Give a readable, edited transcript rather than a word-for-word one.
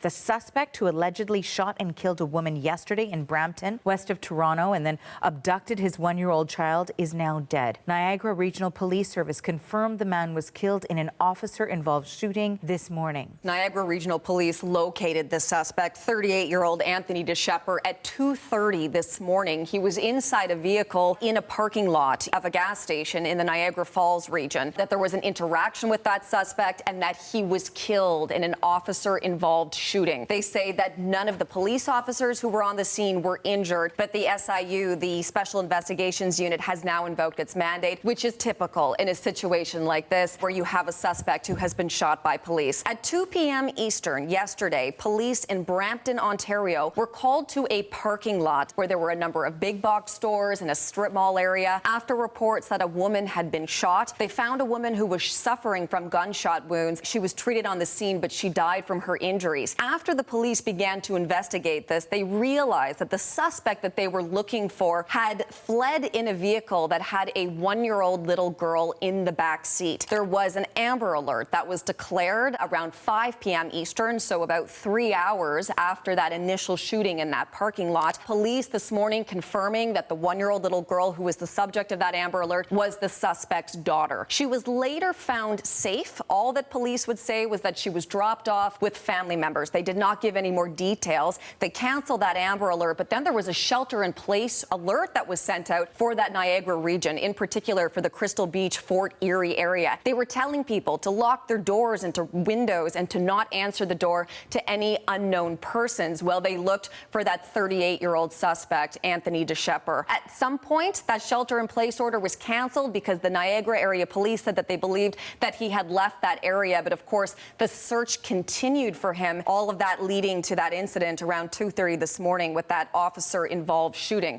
The suspect who allegedly shot and killed a woman yesterday in Brampton, west of Toronto, and then abducted his 1-year-old child is now dead. Niagara Regional Police Service confirmed the man was killed in an officer-involved shooting this morning. Niagara Regional Police located the suspect, 38-year-old Anthony Deschepper, at 2:30 this morning. He was inside a vehicle in a parking lot of a gas station in the Niagara Falls region. That there was an interaction with that suspect and that he was killed in an officer-involved shooting. They say that none of the police officers who were on the scene were injured, but the SIU, the Special Investigations Unit, has now invoked its mandate, which is typical in a situation like this where you have a suspect who has been shot by police. At 2 p.m. Eastern yesterday, police in Brampton, Ontario were called to a parking lot where there were a number of big box stores and a strip mall area after reports that a woman had been shot. They found a woman who was suffering from gunshot wounds. She was treated on the scene, but she died from her injuries. After the police began to investigate this, they realized that the suspect that they were looking for had fled in a vehicle that had a 1-year-old little girl in the back seat. There was an Amber Alert that was declared around 5 p.m. Eastern, so about 3 hours after that initial shooting in that parking lot. Police this morning confirming that the 1-year-old little girl who was the subject of that Amber Alert was the suspect's daughter. She was later found safe. All that police would say was that she was dropped off with family members. They did not give any more details. They canceled that Amber Alert, but then there was a shelter-in-place alert that was sent out for that Niagara region, in particular for the Crystal Beach, Fort Erie area. They were telling people to lock their doors and to windows and to not answer the door to any unknown persons while they looked for that 38-year-old suspect, Anthony Deschepper. At some point, that shelter-in-place order was canceled because the Niagara area police said that they believed that he had left that area. But of course, the search continued for him, all of that leading to that incident around 2:30 this morning with that officer-involved shooting.